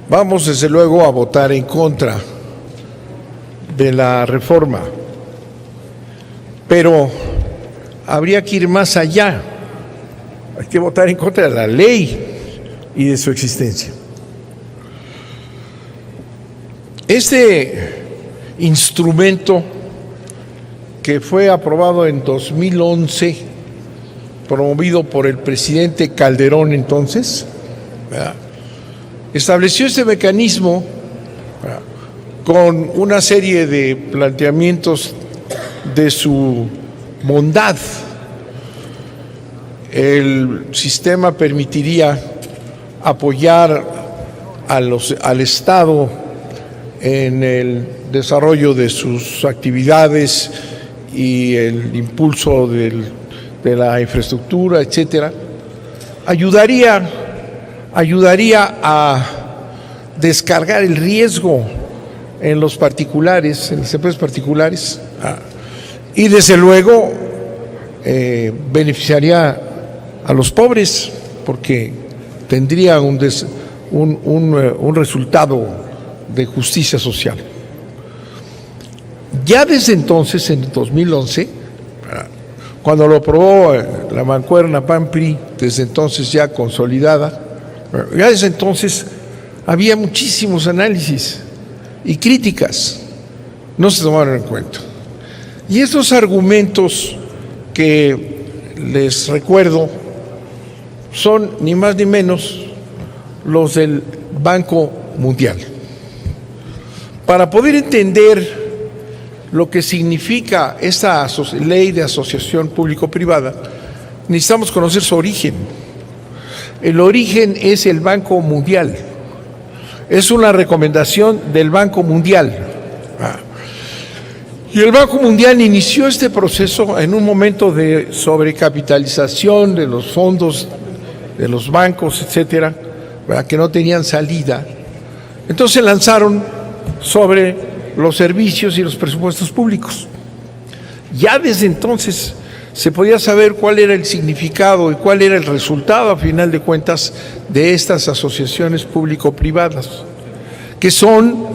Vamos desde luego a votar en contra de la reforma, pero habría que ir más allá. Hay que votar en contra de la ley y de su existencia. Este instrumento que fue aprobado en 2011, promovido por el presidente Calderón entonces, ¿verdad?, estableció este mecanismo, ¿verdad?, con una serie de planteamientos de su bondad. El sistema permitiría apoyar al Estado en el desarrollo de sus actividades y el impulso de la infraestructura, etcétera. Ayudaría a descargar el riesgo en los particulares, en las empresas particulares, y desde luego beneficiaría a los pobres, porque tendría un resultado de justicia social. Ya desde entonces, en 2011, cuando lo aprobó la mancuerna PAN-PRI, desde entonces ya consolidada, ya desde entonces había muchísimos análisis y críticas, no se tomaron en cuenta. Y estos argumentos que les recuerdo son ni más ni menos los del Banco Mundial. Para poder entender lo que significa esta ley de asociación público-privada, necesitamos conocer su origen. El origen es el Banco Mundial. Es una recomendación del Banco Mundial. Y el Banco Mundial inició este proceso en un momento de sobrecapitalización de los fondos, de los bancos, etcétera, que no tenían salida. Entonces lanzaron sobre los servicios y los presupuestos públicos. Ya desde entonces se podía saber cuál era el significado y cuál era el resultado, a final de cuentas, de estas asociaciones público-privadas, que son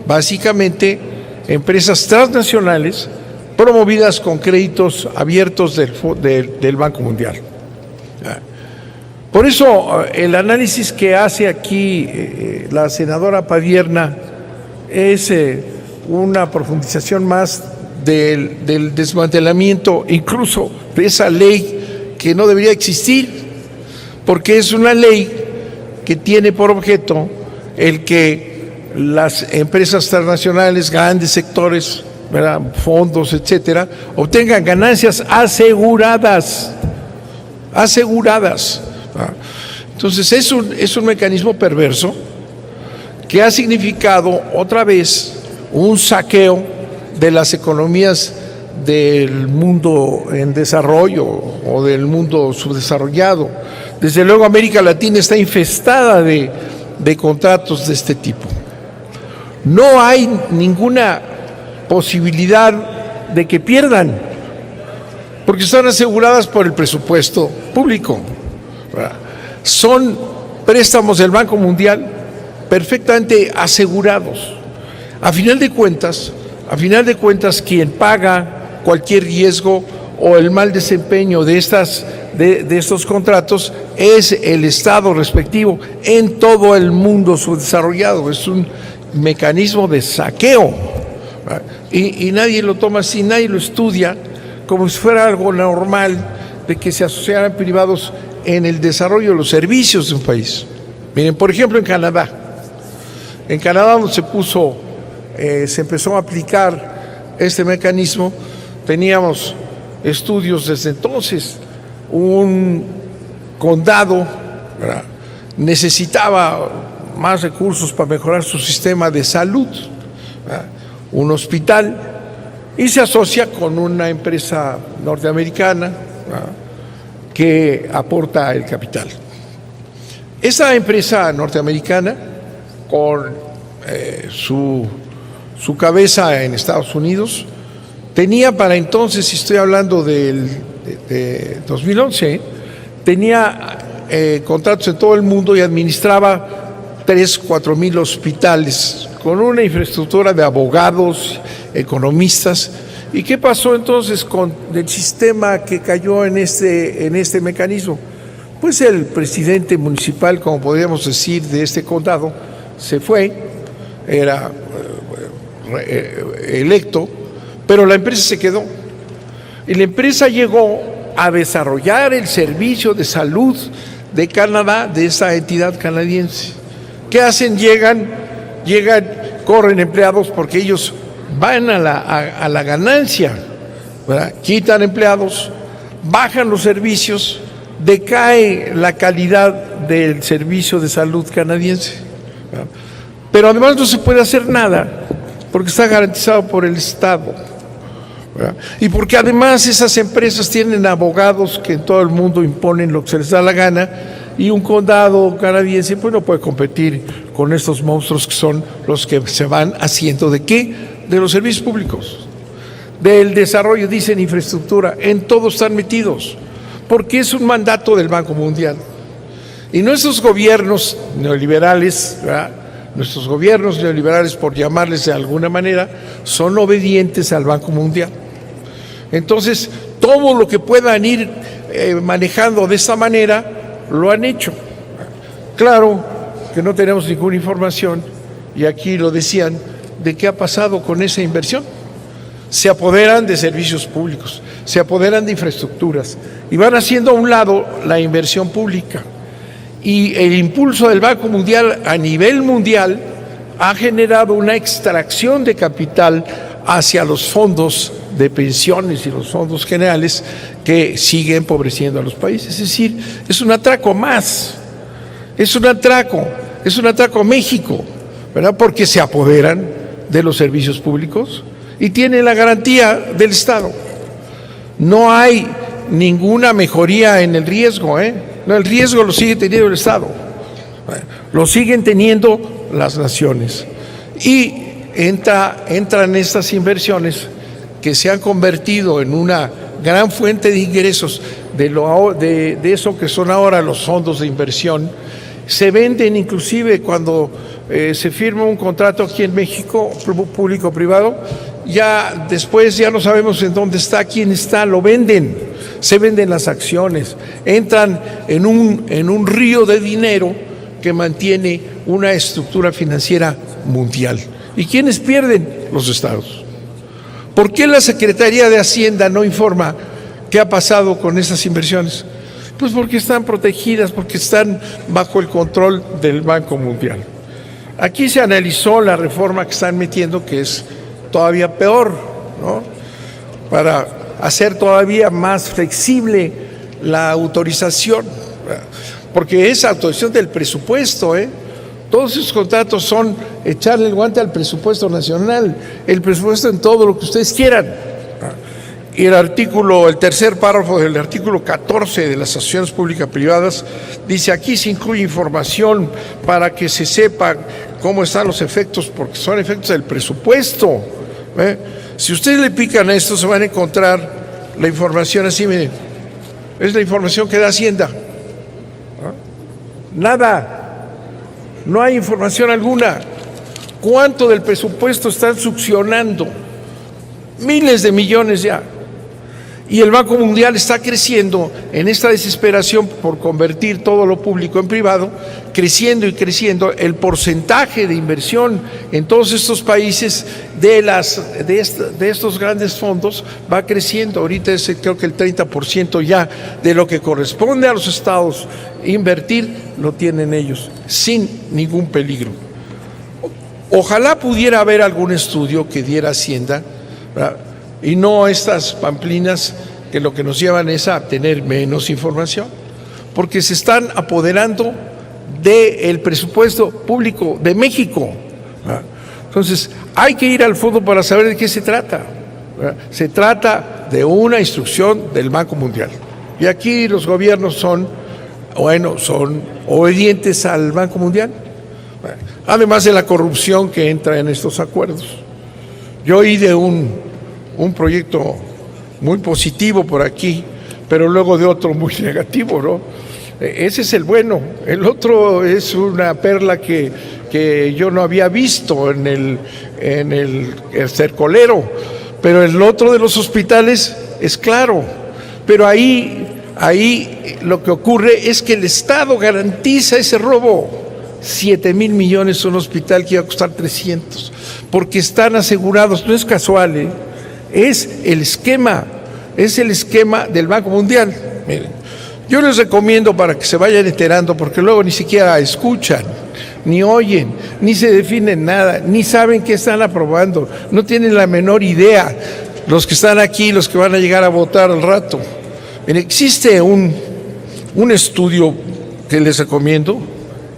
básicamente empresas transnacionales promovidas con créditos abiertos del Banco Mundial. Por eso el análisis que hace aquí la senadora Padierna es una profundización más del desmantelamiento incluso de esa ley que no debería existir, porque es una ley que tiene por objeto el que las empresas transnacionales, grandes sectores, ¿verdad?, fondos, etcétera, obtengan ganancias aseguradas. Entonces es un mecanismo perverso que ha significado otra vez un saqueo de las economías del mundo en desarrollo o del mundo subdesarrollado. Desde luego América Latina está infestada de contratos de este tipo. No hay ninguna posibilidad de que pierdan, porque están aseguradas por el presupuesto público. Son préstamos del Banco Mundial perfectamente asegurados. A final de cuentas, quien paga cualquier riesgo o el mal desempeño de estos contratos es el Estado respectivo en todo el mundo subdesarrollado. Es un mecanismo de saqueo, y nadie lo toma así, nadie lo estudia como si fuera algo normal de que se asociaran privados en el desarrollo de los servicios de un país. Miren, por ejemplo, en Canadá donde se empezó a aplicar este mecanismo, teníamos estudios desde entonces. Un condado, ¿verdad?, necesitaba más recursos para mejorar su sistema de salud, ¿verdad?, un hospital, y se asocia con una empresa norteamericana, ¿verdad?, que aporta el capital. Esa empresa norteamericana, con su cabeza en Estados Unidos, tenía para entonces, si estoy hablando de 2011, tenía contratos en todo el mundo y administraba 3, 4 mil hospitales, con una infraestructura de abogados, economistas. ¿Y qué pasó entonces con el sistema que cayó en este mecanismo? Pues el presidente municipal, como podríamos decir, de este condado, se fue, era electo, pero la empresa se quedó. Y la empresa llegó a desarrollar el servicio de salud de Canadá, de esa entidad canadiense. ¿Qué hacen? Llegan, corren empleados porque ellos van a la ganancia, ¿verdad? Quitan empleados, bajan los servicios, decae la calidad del servicio de salud canadiense, ¿verdad? Pero además no se puede hacer nada porque está garantizado por el Estado, ¿verdad? Y porque además esas empresas tienen abogados que en todo el mundo imponen lo que se les da la gana, y un condado canadiense pues no puede competir con estos monstruos que son los que se van haciendo ¿de qué? De los servicios públicos, del desarrollo, dicen infraestructura, en todo están metidos, porque es un mandato del Banco Mundial. Y nuestros gobiernos neoliberales, ¿verdad? Nuestros gobiernos neoliberales, por llamarles de alguna manera, son obedientes al Banco Mundial. Entonces, todo lo que puedan ir manejando de esta manera, lo han hecho. Claro que no tenemos ninguna información, y aquí lo decían, de qué ha pasado con esa inversión. Se apoderan de servicios públicos, se apoderan de infraestructuras, y van haciendo a un lado la inversión pública. Y el impulso del Banco Mundial a nivel mundial ha generado una extracción de capital hacia los fondos de pensiones y los fondos generales que siguen empobreciendo a los países. Es decir, es un atraco más, es un atraco a México, ¿verdad? Porque se apoderan de los servicios públicos y tienen la garantía del Estado. No hay ninguna mejoría en el riesgo, No, el riesgo lo sigue teniendo el Estado, lo siguen teniendo las naciones. Y entran estas inversiones que se han convertido en una gran fuente de ingresos de eso que son ahora los fondos de inversión. Se venden inclusive cuando se firma un contrato aquí en México, público-privado, ya después ya no sabemos en dónde está, quién está, lo venden, se venden las acciones, entran en un río de dinero que mantiene una estructura financiera mundial. ¿Y quiénes pierden? Los estados. ¿Por qué la Secretaría de Hacienda no informa qué ha pasado con esas inversiones? Pues porque están protegidas, porque están bajo el control del Banco Mundial. Aquí se analizó la reforma que están metiendo, que es todavía peor, ¿no? Para hacer todavía más flexible la autorización, porque es autorización del presupuesto, Todos esos contratos son echarle el guante al presupuesto nacional, el presupuesto en todo lo que ustedes quieran. Y el tercer párrafo del artículo 14 de las asociaciones públicas-privadas dice: aquí se incluye información para que se sepa cómo están los efectos, porque son efectos del presupuesto. Si ustedes le pican a esto, se van a encontrar la información así, miren, es la información que da Hacienda. Nada, no hay información alguna. ¿Cuánto del presupuesto están succionando? Miles de millones ya. Y el Banco Mundial está creciendo en esta desesperación por convertir todo lo público en privado, creciendo y creciendo. El porcentaje de inversión en todos estos países de estos grandes fondos va creciendo. Ahorita es creo que el 30% ya de lo que corresponde a los estados invertir lo tienen ellos, sin ningún peligro. Ojalá pudiera haber algún estudio que diera Hacienda, ¿verdad? Y no estas pamplinas que lo que nos llevan es a tener menos información, porque se están apoderando del presupuesto público de México. Entonces, hay que ir al fondo para saber de qué se trata. Se trata de una instrucción del Banco Mundial. Y aquí los gobiernos son obedientes al Banco Mundial, además de la corrupción que entra en estos acuerdos. Yo oí de un proyecto muy positivo por aquí, pero luego de otro muy negativo, ¿no? Ese es el bueno. El otro es una perla que yo no había visto en el estercolero, pero el otro de los hospitales es claro. Pero ahí lo que ocurre es que el Estado garantiza ese robo. 7,000 millones un hospital que iba a costar 300, porque están asegurados. No es casual, es el esquema del Banco Mundial. Miren, yo les recomiendo para que se vayan enterando, porque luego ni siquiera escuchan, ni oyen, ni se definen nada, ni saben qué están aprobando, no tienen la menor idea los que están aquí, los que van a llegar a votar al rato. Miren, existe un estudio que les recomiendo,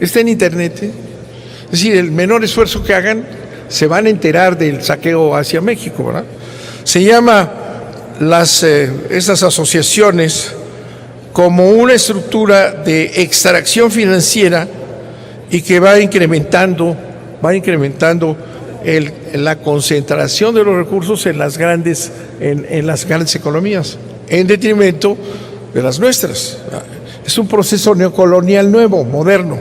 está en internet, es decir, el menor esfuerzo que hagan, se van a enterar del saqueo hacia México, ¿verdad? Se llama esas asociaciones como una estructura de extracción financiera y que va incrementando la concentración de los recursos en las grandes economías, en detrimento de las nuestras. Es un proceso neocolonial nuevo, moderno.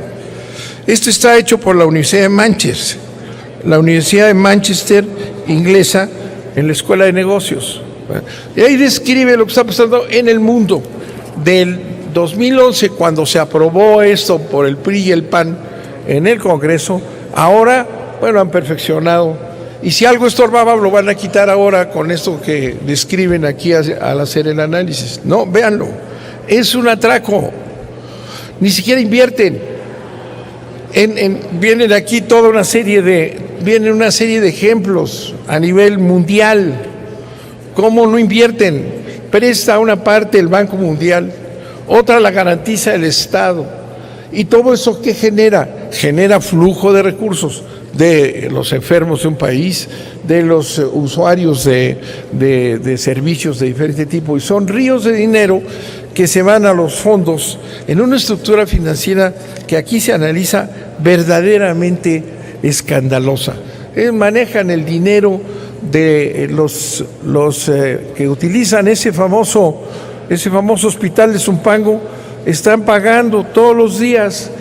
Esto está hecho por la Universidad de Manchester, inglesa, en la Escuela de Negocios. Y ahí describe lo que está pasando en el mundo. Del 2011, cuando se aprobó esto por el PRI y el PAN en el Congreso, ahora, bueno, han perfeccionado. Y si algo estorbaba, lo van a quitar ahora con esto que describen aquí al hacer el análisis. No, véanlo. Es un atraco. Ni siquiera invierten. Vienen aquí una serie de ejemplos a nivel mundial. ¿Cómo no invierten? Presta una parte el Banco Mundial, otra la garantiza el Estado. ¿Y todo eso qué genera? Genera flujo de recursos de los enfermos de un país, de los usuarios de servicios de diferente tipo, y son ríos de dinero que se van a los fondos en una estructura financiera que aquí se analiza verdaderamente escandalosa. Manejan el dinero de los que utilizan ese famoso hospital de Zumpango, están pagando todos los días,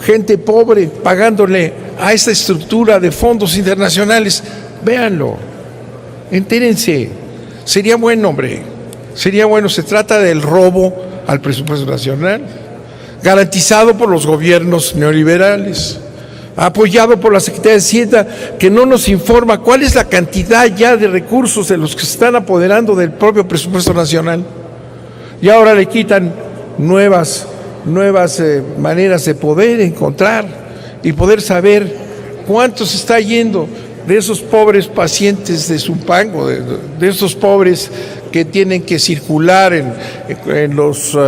gente pobre, pagándole a esta estructura de fondos internacionales. Véanlo, entérense, sería bueno, hombre, sería bueno. Se trata del robo al presupuesto nacional, garantizado por los gobiernos neoliberales, apoyado por la Secretaría de Hacienda, que no nos informa cuál es la cantidad ya de recursos de los que se están apoderando del propio presupuesto nacional. Y ahora le quitan nuevas maneras de poder encontrar y poder saber cuánto se está yendo de esos pobres pacientes de Zumpango, de esos pobres que tienen que circular en los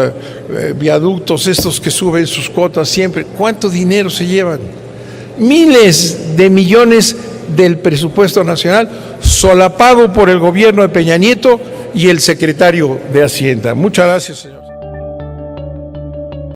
viaductos estos que suben sus cuotas siempre. ¿Cuánto dinero se llevan? Miles de millones del presupuesto nacional, solapado por el gobierno de Peña Nieto y el secretario de Hacienda. Muchas gracias, señor.